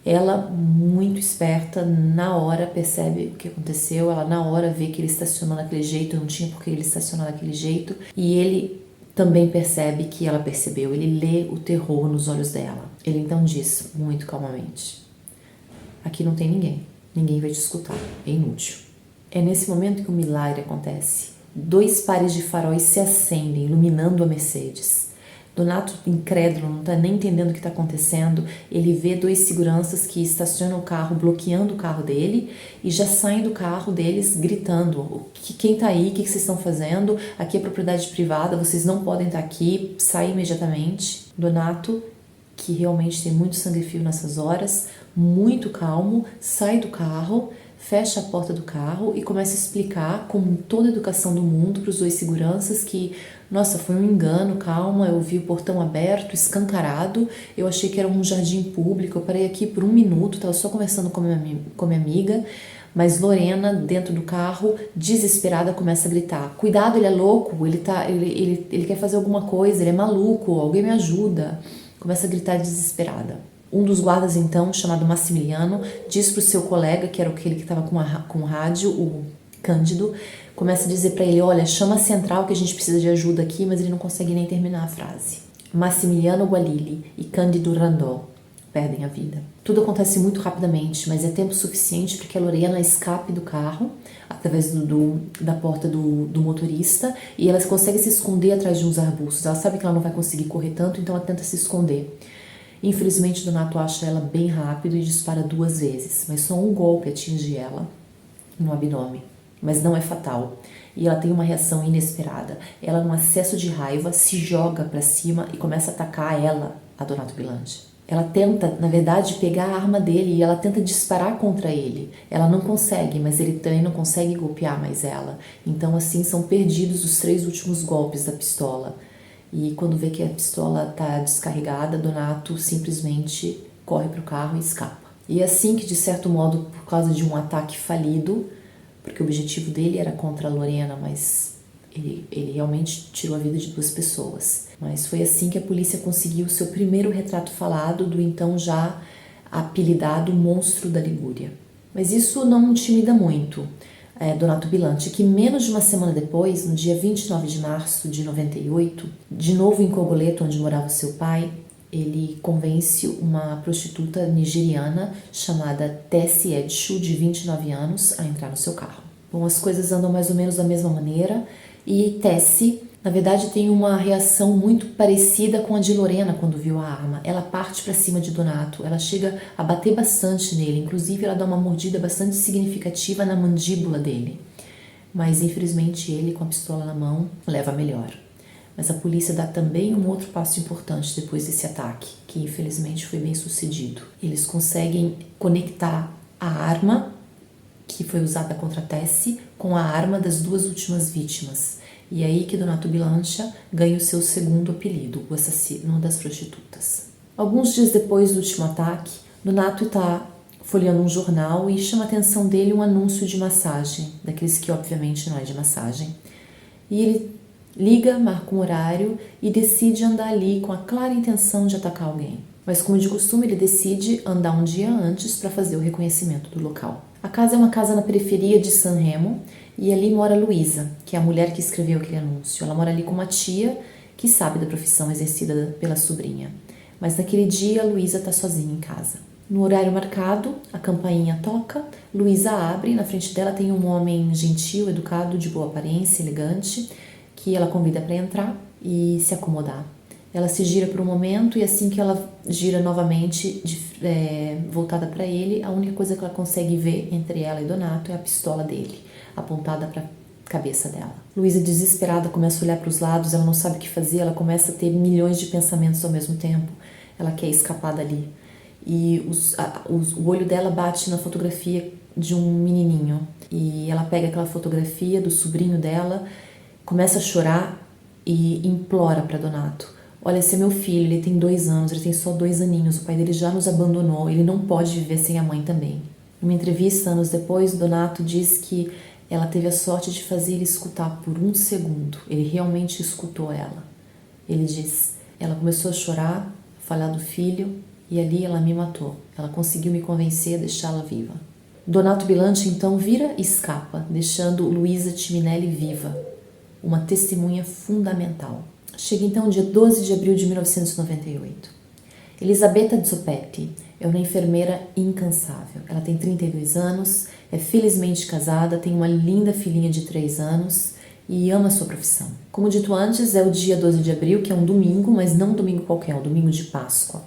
Ela, muito esperta, na hora percebe o que aconteceu, ela na hora vê que ele estacionou daquele jeito, não tinha por que ele estacionar daquele jeito, e ele também percebe que ela percebeu, ele lê o terror nos olhos dela. Ele então diz, muito calmamente, aqui não tem ninguém vai te escutar, é inútil. É nesse momento que o milagre acontece. 2 pares de faróis se acendem, iluminando a Mercedes. Donato, incrédulo, não está nem entendendo o que está acontecendo. Ele vê 2 seguranças que estacionam o carro, bloqueando o carro dele e já saem do carro deles gritando: quem está aí? O que vocês estão fazendo? Aqui é propriedade privada, vocês não podem estar aqui, sai imediatamente. Donato, que realmente tem muito sangue frio nessas horas, muito calmo, sai do carro, fecha a porta do carro e começa a explicar com toda a educação do mundo para os 2 seguranças que, nossa, foi um engano, calma, eu vi o portão aberto, escancarado, eu achei que era um jardim público, eu parei aqui por 1 minuto, estava só conversando com minha amiga, mas Lorena, dentro do carro, desesperada, começa a gritar: cuidado, ele é louco, ele quer fazer alguma coisa, ele é maluco, alguém me ajuda. Começa a gritar desesperada. Um dos guardas, então, chamado Massimiliano, diz para o seu colega, que era aquele que estava com o rádio, o Cândido, começa a dizer para ele: olha, chama a central que a gente precisa de ajuda aqui, mas ele não consegue nem terminar a frase. Massimiliano Gualili e Cândido Randò perdem a vida. Tudo acontece muito rapidamente, mas é tempo suficiente para que a Lorena escape do carro, através da porta do motorista, e ela consegue se esconder atrás de uns arbustos. Ela sabe que ela não vai conseguir correr tanto, então ela tenta se esconder. Infelizmente, Donato acha ela bem rápido e dispara 2 vezes, mas só um golpe atinge ela no abdômen, mas não é fatal. E ela tem uma reação inesperada. Ela, num acesso de raiva, se joga para cima e começa a atacar a Donato Bilanchi. Ela tenta, na verdade, pegar a arma dele e ela tenta disparar contra ele. Ela não consegue, mas ele também não consegue golpear mais ela. Então, assim, são perdidos os 3 últimos golpes da pistola. E quando vê que a pistola está descarregada, Donato simplesmente corre para o carro e escapa. E é assim que, de certo modo, por causa de um ataque falido, porque o objetivo dele era contra a Lorena, mas ele realmente tirou a vida de 2 pessoas. Mas foi assim que a polícia conseguiu o seu primeiro retrato falado do então já apelidado Monstro da Ligúria. Mas isso não intimida muito. Donato Bilanci, que menos de uma semana depois, no dia 29 de março de 98, de novo em Cogoleto, onde morava seu pai, ele convence uma prostituta nigeriana chamada Tessie Edshu, de 29 anos, a entrar no seu carro. Bom, as coisas andam mais ou menos da mesma maneira e Tessie, na verdade, tem uma reação muito parecida com a de Lorena quando viu a arma. Ela parte para cima de Donato, ela chega a bater bastante nele, inclusive ela dá uma mordida bastante significativa na mandíbula dele. Mas infelizmente ele, com a pistola na mão, leva melhor. Mas a polícia dá também um outro passo importante depois desse ataque, que infelizmente foi bem sucedido. Eles conseguem conectar a arma que foi usada contra Tessie com a arma das duas últimas vítimas. E é aí que Donato Bilanci ganha o seu segundo apelido, o assassino das prostitutas. Alguns dias depois do último ataque, Donato está folheando um jornal e chama a atenção dele um anúncio de massagem, daqueles que obviamente não é de massagem. E ele liga, marca um horário e decide andar ali com a clara intenção de atacar alguém. Mas como de costume, ele decide andar um dia antes para fazer o reconhecimento do local. A casa é uma casa na periferia de San Remo e ali mora Luísa, que é a mulher que escreveu aquele anúncio. Ela mora ali com uma tia que sabe da profissão exercida pela sobrinha. Mas naquele dia, Luísa está sozinha em casa. No horário marcado, a campainha toca, Luísa abre, na frente dela tem um homem gentil, educado, de boa aparência, elegante, que ela convida para entrar e se acomodar. Ela se gira por um momento e assim que ela gira novamente, voltada para ele, a única coisa que ela consegue ver entre ela e Donato é a pistola dele, apontada para a cabeça dela. Luísa, desesperada, começa a olhar para os lados, ela não sabe o que fazer, ela começa a ter milhões de pensamentos ao mesmo tempo. Ela quer escapar dali. E o olho dela bate na fotografia de um menininho. E ela pega aquela fotografia do sobrinho dela, começa a chorar e implora para Donato: olha, esse é meu filho, ele tem 2 anos, ele tem só 2 aninhos, o pai dele já nos abandonou, ele não pode viver sem a mãe também. Numa entrevista, anos depois, Donato diz que ela teve a sorte de fazer ele escutar por 1 segundo. Ele realmente escutou ela. Ele diz: ela começou a chorar, a falar do filho, e ali ela me matou. Ela conseguiu me convencer a deixá-la viva. Donato Bilanci então vira e escapa, deixando Luísa Timinelli viva, uma testemunha fundamental. Chega então o dia 12 de abril de 1998. Elisabetta Zoppetti é uma enfermeira incansável. Ela tem 32 anos, é felizmente casada, tem uma linda filhinha de 3 anos e ama sua profissão. Como dito antes, é o dia 12 de abril, que é um domingo, mas não um domingo qualquer, é um domingo de Páscoa.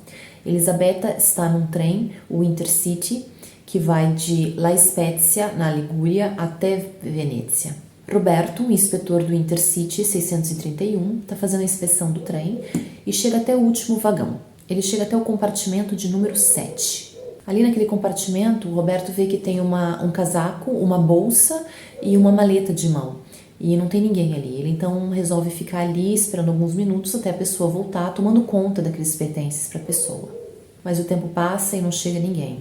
Elisabetta está num trem, o Intercity, que vai de La Spezia, na Ligúria, até Venezia. Roberto, inspetor do Intercity 631, está fazendo a inspeção do trem e chega até o último vagão. Ele chega até o compartimento de número 7. Ali naquele compartimento, o Roberto vê que tem um casaco, uma bolsa e uma maleta de mão. E não tem ninguém ali. Ele então resolve ficar ali esperando alguns minutos até a pessoa voltar, tomando conta daqueles pertences para a pessoa. Mas o tempo passa e não chega ninguém.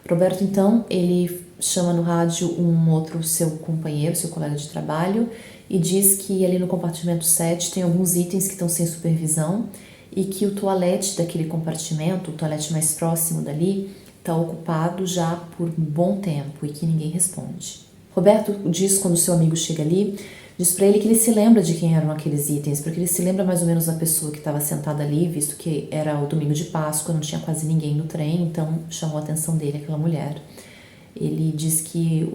Roberto então, ele chama no rádio um outro seu companheiro, seu colega de trabalho, e diz que ali no compartimento 7 tem alguns itens que estão sem supervisão e que o toalete daquele compartimento, o toalete mais próximo dali, está ocupado já por um bom tempo e que ninguém responde. Roberto diz, quando seu amigo chega ali, diz para ele que ele se lembra de quem eram aqueles itens, porque ele se lembra mais ou menos da pessoa que estava sentada ali, visto que era o domingo de Páscoa, não tinha quase ninguém no trem, então chamou a atenção dele aquela mulher. Ele diz que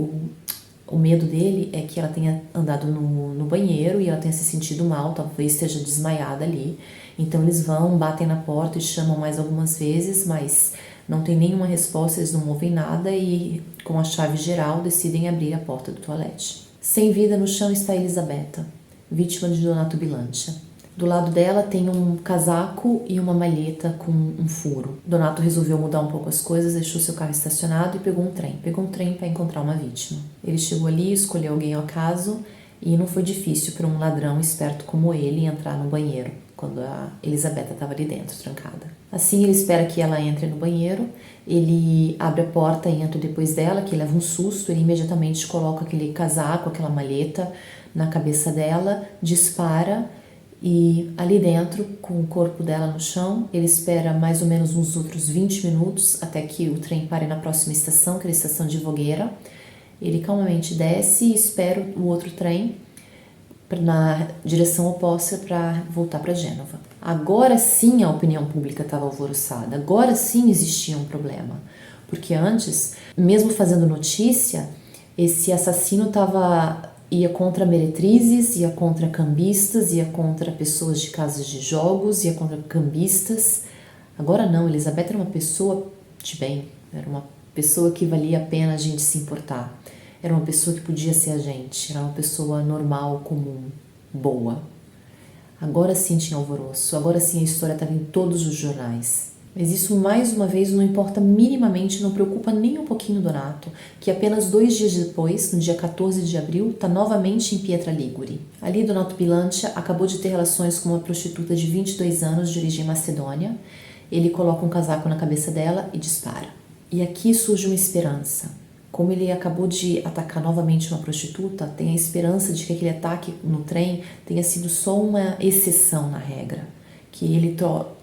o medo dele é que ela tenha andado no banheiro e ela tenha se sentido mal, talvez esteja desmaiada ali. Então eles vão, batem na porta e chamam mais algumas vezes, mas não tem nenhuma resposta, eles não ouvem nada e, com a chave geral, decidem abrir a porta do toalete. Sem vida no chão está Elisabetta, vítima de Donato Bilanci. Do lado dela tem um casaco e uma malheta com um furo. Donato resolveu mudar um pouco as coisas, deixou seu carro estacionado e pegou um trem. Pegou um trem para encontrar uma vítima. Ele chegou ali, escolheu alguém ao acaso e não foi difícil para um ladrão esperto como ele entrar no banheiro, quando a Elisabetta estava ali dentro, trancada. Assim, ele espera que ela entre no banheiro, ele abre a porta e entra depois dela, que leva um susto, ele imediatamente coloca aquele casaco, aquela malheta na cabeça dela, dispara e ali dentro, com o corpo dela no chão, ele espera mais ou menos uns outros 20 minutos até que o trem pare na próxima estação, que é a estação de Voghera. Ele calmamente desce e espera o outro trem na direção oposta para voltar para Gênova. Agora sim a opinião pública estava alvoroçada, agora sim existia um problema, porque antes, mesmo fazendo notícia, esse assassino ia contra meretrizes, ia contra cambistas, ia contra pessoas de casas de jogos, ia contra cambistas. Agora não, Elizabeth era uma pessoa de bem, era uma pessoa que valia a pena a gente se importar. Era uma pessoa que podia ser a gente, era uma pessoa normal, comum, boa. Agora sim tinha alvoroço, agora sim a história estava em todos os jornais. Mas isso, mais uma vez, não importa minimamente, não preocupa nem um pouquinho Donato, que apenas 2 dias depois, no dia 14 de abril, está novamente em Pietra Ligure. Ali, Donato Bilancia acabou de ter relações com uma prostituta de 22 anos de origem macedônia. Ele coloca um casaco na cabeça dela e dispara. E aqui surge uma esperança. Como ele acabou de atacar novamente uma prostituta, tem a esperança de que aquele ataque no trem tenha sido só uma exceção na regra, que ele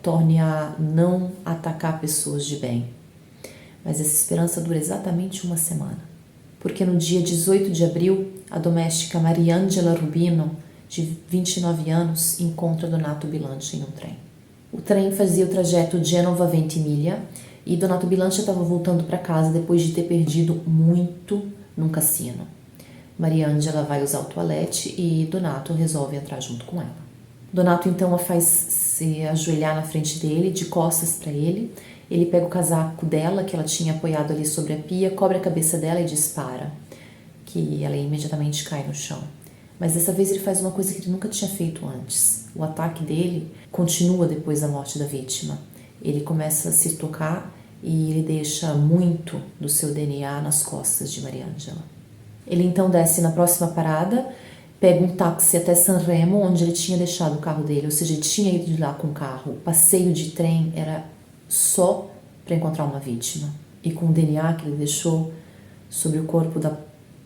torne a não atacar pessoas de bem. Mas essa esperança dura exatamente uma semana, porque no dia 18 de abril, a doméstica Mariangela Rubino, de 29 anos, encontra Donato Bilancia em um trem. O trem fazia o trajeto Genova-Ventimiglia, e Donato Bilancia estava voltando para casa depois de ter perdido muito num cassino. Mariangela vai usar o toalete e Donato resolve entrar junto com ela. Donato então a faz se ajoelhar na frente dele, de costas para ele. Ele pega o casaco dela, que ela tinha apoiado ali sobre a pia, cobre a cabeça dela e dispara, que ela imediatamente cai no chão. Mas dessa vez ele faz uma coisa que ele nunca tinha feito antes. O ataque dele continua depois da morte da vítima. Ele começa a se tocar e ele deixa muito do seu DNA nas costas de Mariangela. Ele então desce na próxima parada, pega um táxi até Sanremo, onde ele tinha deixado o carro dele, ou seja, ele tinha ido de lá com o carro. O passeio de trem era só para encontrar uma vítima. E com o DNA que ele deixou sobre o corpo da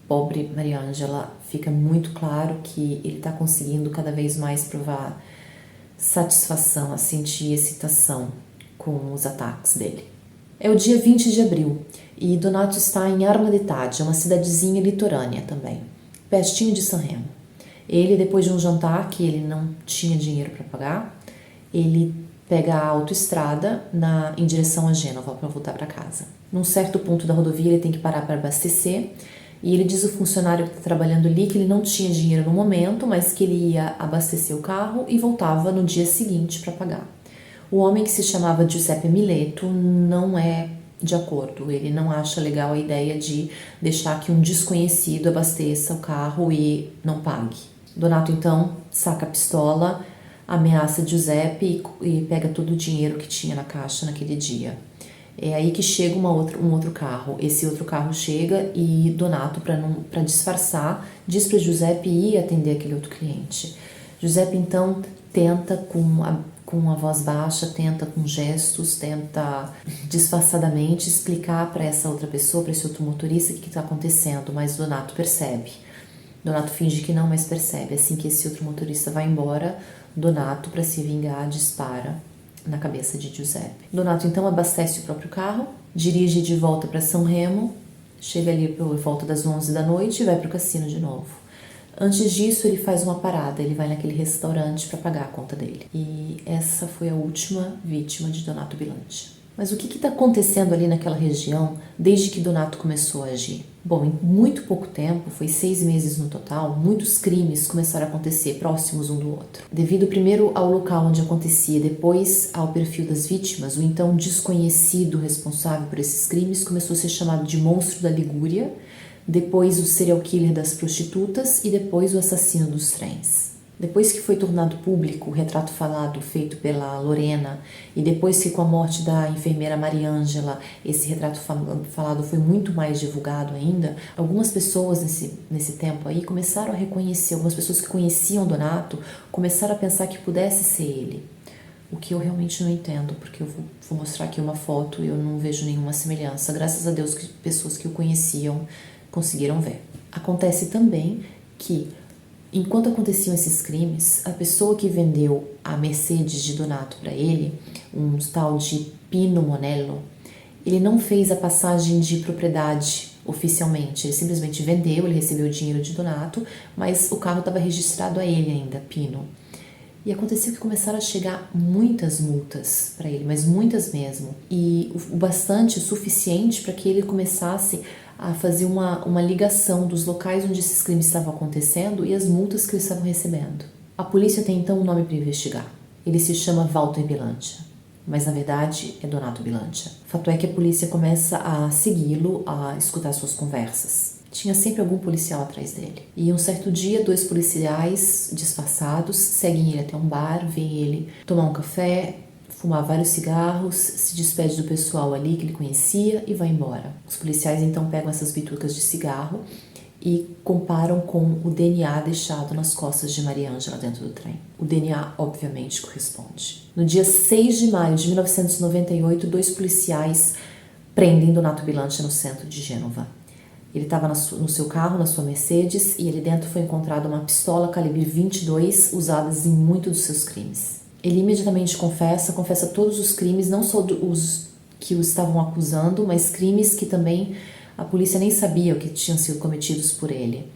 pobre Mariangela, fica muito claro que ele está conseguindo cada vez mais provar satisfação, a sentir excitação com os ataques dele. É o dia 20 de abril e Donato está em Arma de Tadja, uma cidadezinha litorânea também, pertinho de Sanremo. Ele, depois de um jantar que ele não tinha dinheiro para pagar, ele pega a autoestrada em direção a Gênova para voltar para casa. Num certo ponto da rodovia ele tem que parar para abastecer e ele diz ao funcionário que está trabalhando ali que ele não tinha dinheiro no momento, mas que ele ia abastecer o carro e voltava no dia seguinte para pagar. O homem, que se chamava Giuseppe Mileto, não é de acordo. Ele não acha legal a ideia de deixar que um desconhecido abasteça o carro e não pague. Donato então saca a pistola, ameaça Giuseppe e pega todo o dinheiro que tinha na caixa naquele dia. É aí que chega um outro carro. Esse outro carro chega e Donato, para disfarçar, diz para Giuseppe ir atender aquele outro cliente. Giuseppe então tenta com a voz baixa, tenta com gestos, tenta disfarçadamente explicar para essa outra pessoa, para esse outro motorista, o que está acontecendo, mas Donato percebe. Donato finge que não, mas percebe. Assim que esse outro motorista vai embora, Donato, para se vingar, dispara na cabeça de Giuseppe. Donato então abastece o próprio carro, dirige de volta para Sanremo, chega ali por volta das 11 da noite e vai para o cassino de novo. Antes disso, ele faz uma parada, ele vai naquele restaurante para pagar a conta dele. E essa foi a última vítima de Donato Bilancia. Mas o que está acontecendo ali naquela região desde que Donato começou a agir? Bom, em muito pouco tempo, foi 6 meses no total, muitos crimes começaram a acontecer próximos um do outro. Devido primeiro ao local onde acontecia, depois ao perfil das vítimas, o então desconhecido responsável por esses crimes começou a ser chamado de monstro da Ligúria, depois o serial killer das prostitutas e depois o assassino dos trens. Depois que foi tornado público o retrato falado feito pela Lorena e depois que com a morte da enfermeira Mariangela esse retrato falado foi muito mais divulgado ainda, algumas pessoas nesse tempo aí começaram a reconhecer, algumas pessoas que conheciam Donato começaram a pensar que pudesse ser ele. O que eu realmente não entendo, porque eu vou mostrar aqui uma foto e eu não vejo nenhuma semelhança. Graças a Deus que pessoas que o conheciam conseguiram ver. Acontece também que, enquanto aconteciam esses crimes, a pessoa que vendeu a Mercedes de Donato para ele, um tal de Pino Monello, ele não fez a passagem de propriedade oficialmente. Ele simplesmente vendeu, ele recebeu o dinheiro de Donato, mas o carro estava registrado a ele ainda, Pino. E aconteceu que começaram a chegar muitas multas para ele, mas muitas mesmo. E o bastante, o suficiente para que ele começasse a fazer uma ligação dos locais onde esses crimes estavam acontecendo e as multas que eles estavam recebendo. A polícia tem então um nome para investigar. Ele se chama Walter Bilancia, mas na verdade é Donato Bilancia. O fato é que a polícia começa a segui-lo, a escutar suas conversas. Tinha sempre algum policial atrás dele. E um certo dia, 2 policiais disfarçados seguem ele até um bar, veem ele tomar um café, fumar vários cigarros, se despede do pessoal ali que ele conhecia e vai embora. Os policiais então pegam essas bitucas de cigarro e comparam com o DNA deixado nas costas de Maria Ângela dentro do trem. O DNA, obviamente, corresponde. No dia 6 de maio de 1998, 2 policiais prendem Donato Bilancia no centro de Gênova. Ele estava no seu carro, na sua Mercedes, e ali dentro foi encontrada uma pistola calibre 22 usada em muitos dos seus crimes. Ele imediatamente confessa todos os crimes, não só os que o estavam acusando, mas crimes que também a polícia nem sabia o que tinham sido cometidos por ele.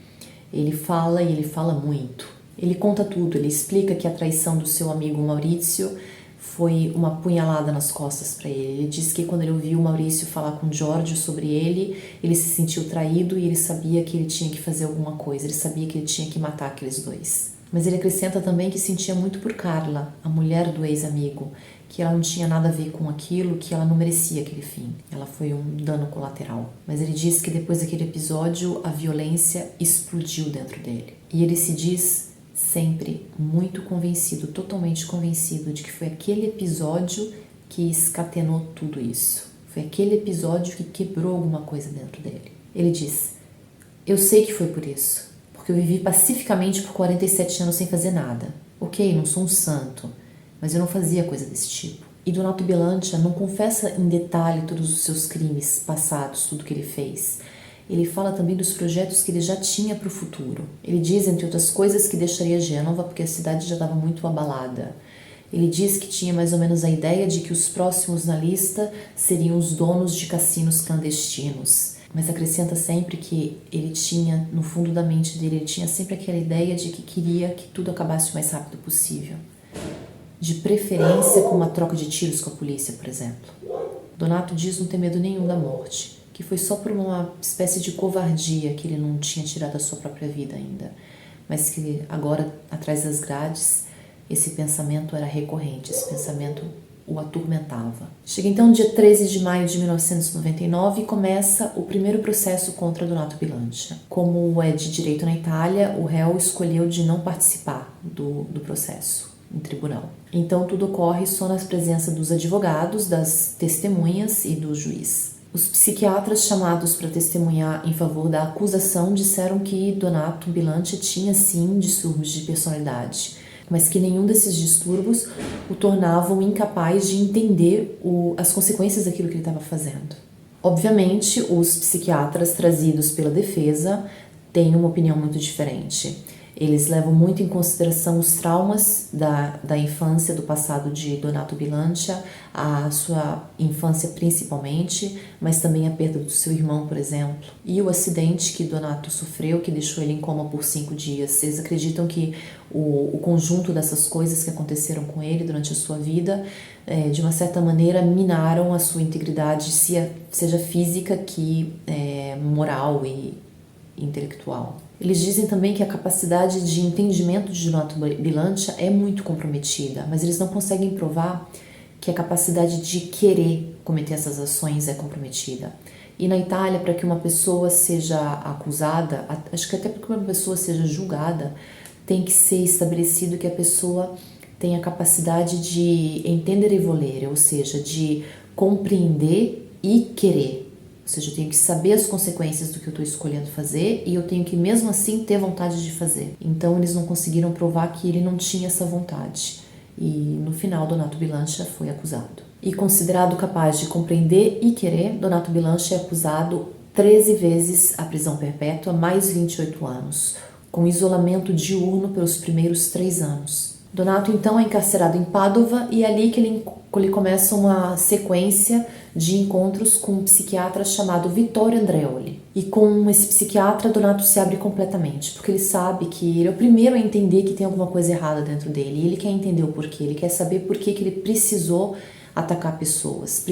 Ele fala e ele fala muito. Ele conta tudo, ele explica que a traição do seu amigo Maurício foi uma punhalada nas costas para ele. Ele diz que quando ele ouviu o Maurício falar com Giorgio sobre ele se sentiu traído e ele sabia que ele tinha que fazer alguma coisa, ele sabia que ele tinha que matar aqueles 2. Mas ele acrescenta também que sentia muito por Carla, a mulher do ex-amigo, que ela não tinha nada a ver com aquilo, que ela não merecia aquele fim. Ela foi um dano colateral. Mas ele diz que depois daquele episódio, a violência explodiu dentro dele. E ele se diz sempre muito convencido, totalmente convencido de que foi aquele episódio que escatenou tudo isso. Foi aquele episódio que quebrou alguma coisa dentro dele. Ele diz: eu sei que foi por isso, porque eu vivi pacificamente por 47 anos sem fazer nada. Ok, não sou um santo, mas eu não fazia coisa desse tipo. E Donato Bilancia não confessa em detalhe todos os seus crimes passados, tudo que ele fez. Ele fala também dos projetos que ele já tinha para o futuro. Ele diz, entre outras coisas, que deixaria Gênova porque a cidade já estava muito abalada. Ele diz que tinha mais ou menos a ideia de que os próximos na lista seriam os donos de cassinos clandestinos. Mas acrescenta sempre que ele tinha, no fundo da mente dele, ele tinha sempre aquela ideia de que queria que tudo acabasse o mais rápido possível. De preferência com uma troca de tiros com a polícia, por exemplo. Donato diz não ter medo nenhum da morte, que foi só por uma espécie de covardia que ele não tinha tirado a sua própria vida ainda, mas que agora, atrás das grades, esse pensamento era recorrente, esse pensamento o atormentava. Chega então o dia 13 de maio de 1999 e começa o primeiro processo contra Donato Bilancia. Como é de direito na Itália, o réu escolheu de não participar do processo em tribunal. Então tudo ocorre só na presença dos advogados, das testemunhas e do juiz. Os psiquiatras chamados para testemunhar em favor da acusação disseram que Donato Bilancia tinha sim distúrbios de personalidade, mas que nenhum desses distúrbios o tornavam incapaz de entender as consequências daquilo que ele estava fazendo. Obviamente, os psiquiatras trazidos pela defesa têm uma opinião muito diferente. Eles levam muito em consideração os traumas da infância, do passado de Donato Bilancia, a sua infância principalmente, mas também a perda do seu irmão, por exemplo, e o acidente que Donato sofreu, que deixou ele em coma por 5 dias. Eles acreditam que o conjunto dessas coisas que aconteceram com ele durante a sua vida, de uma certa maneira, minaram a sua integridade, seja física que moral e intelectual. Eles dizem também que a capacidade de entendimento de Donato Bilancia é muito comprometida, mas eles não conseguem provar que a capacidade de querer cometer essas ações é comprometida. E na Itália, para que uma pessoa seja acusada, acho que até para que uma pessoa seja julgada, tem que ser estabelecido que a pessoa tem a capacidade de entender e volere, ou seja, de compreender e querer. Ou seja, eu tenho que saber as consequências do que eu estou escolhendo fazer e eu tenho que mesmo assim ter vontade de fazer. Então eles não conseguiram provar que ele não tinha essa vontade. E no final, Donato Bilancia foi acusado. E considerado capaz de compreender e querer, Donato Bilancia é acusado 13 vezes à prisão perpétua, mais 28 anos, com isolamento diurno pelos primeiros 3 anos. Donato então é encarcerado em Padova e é ali que ele começa uma sequência de encontros com um psiquiatra chamado Vittorio Andreoli. E com esse psiquiatra, Donato se abre completamente, porque ele sabe que ele é o primeiro a entender que tem alguma coisa errada dentro dele, e ele quer entender o porquê, ele quer saber por que ele precisou atacar pessoas,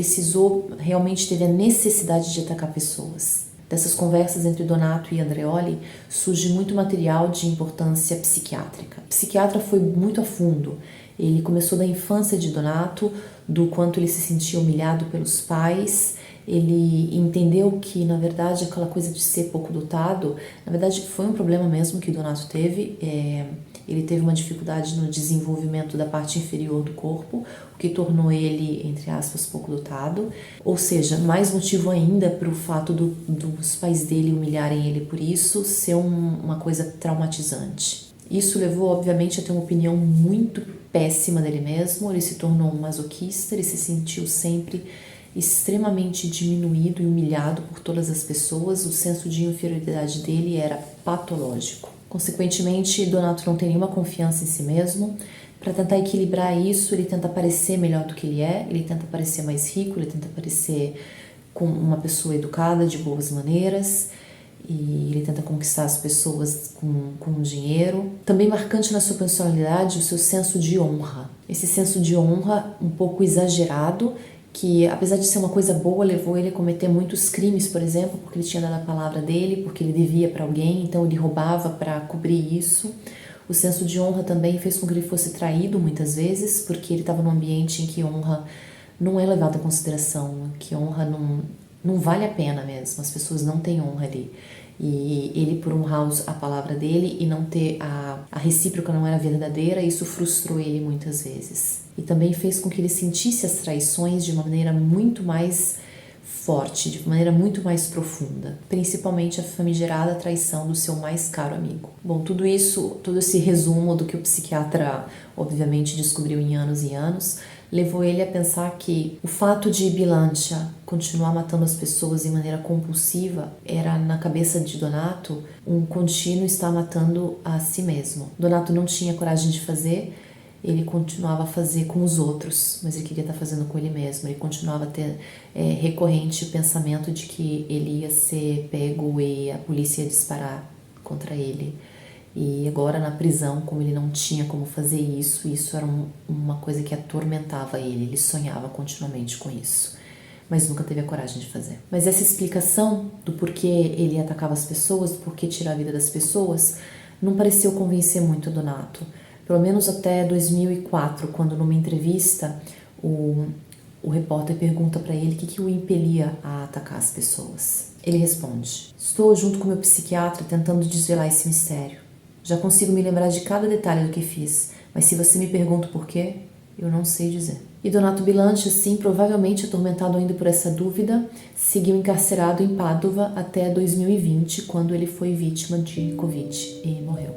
realmente teve a necessidade de atacar pessoas. Dessas conversas entre Donato e Andreoli surge muito material de importância psiquiátrica. O psiquiatra foi muito a fundo. Ele começou da infância de Donato, do quanto ele se sentia humilhado pelos pais. Ele entendeu que, na verdade, aquela coisa de ser pouco dotado, na verdade, foi um problema mesmo que Donato teve. Ele teve uma dificuldade no desenvolvimento da parte inferior do corpo, o que tornou ele, entre aspas, pouco dotado. Ou seja, mais motivo ainda para o fato dos pais dele humilharem ele por isso ser uma coisa traumatizante. Isso levou, obviamente, a ter uma opinião muito péssima dele mesmo. Ele se tornou um masoquista, ele se sentiu sempre extremamente diminuído e humilhado por todas as pessoas. O senso de inferioridade dele era patológico. Consequentemente, Donato não tem nenhuma confiança em si mesmo. Para tentar equilibrar isso, ele tenta parecer melhor do que ele é, ele tenta parecer mais rico, ele tenta parecer com uma pessoa educada, de boas maneiras, e ele tenta conquistar as pessoas com dinheiro. Também marcante na sua personalidade, o seu senso de honra. Esse senso de honra um pouco exagerado, que apesar de ser uma coisa boa, levou ele a cometer muitos crimes, por exemplo, porque ele tinha dado a palavra dele, porque ele devia para alguém, então ele roubava para cobrir isso. O senso de honra também fez com que ele fosse traído muitas vezes, porque ele estava num ambiente em que honra não é levada em consideração, que honra não vale a pena mesmo, as pessoas não têm honra ali. E ele, por honrar a palavra dele e não ter a recíproca não era verdadeira, isso frustrou ele muitas vezes. E também fez com que ele sentisse as traições de uma maneira muito mais forte, de maneira muito mais profunda, principalmente a famigerada traição do seu mais caro amigo. Bom, tudo isso, todo esse resumo do que o psiquiatra obviamente descobriu em anos e anos, levou ele a pensar que o fato de Bilancia continuar matando as pessoas de maneira compulsiva era, na cabeça de Donato, um contínuo estar matando a si mesmo. Donato não tinha coragem de fazer, ele continuava a fazer com os outros, mas ele queria estar fazendo com ele mesmo. Ele continuava a ter recorrente o pensamento de que ele ia ser pego e a polícia ia disparar contra ele. E agora na prisão, como ele não tinha como fazer isso era uma coisa que atormentava ele sonhava continuamente com isso, mas nunca teve a coragem de fazer. Mas essa explicação do porquê ele atacava as pessoas, do porquê tirar a vida das pessoas, não pareceu convencer muito Donato. Pelo menos até 2004, quando numa entrevista o repórter pergunta para ele o que o impelia a atacar as pessoas. Ele responde: "Estou junto com meu psiquiatra tentando desvelar esse mistério. Já consigo me lembrar de cada detalhe do que fiz, mas se você me pergunta o porquê, eu não sei dizer." E Donato Bilancia, assim, provavelmente atormentado ainda por essa dúvida, seguiu encarcerado em Padova até 2020, quando ele foi vítima de Covid e morreu.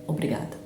Obrigada.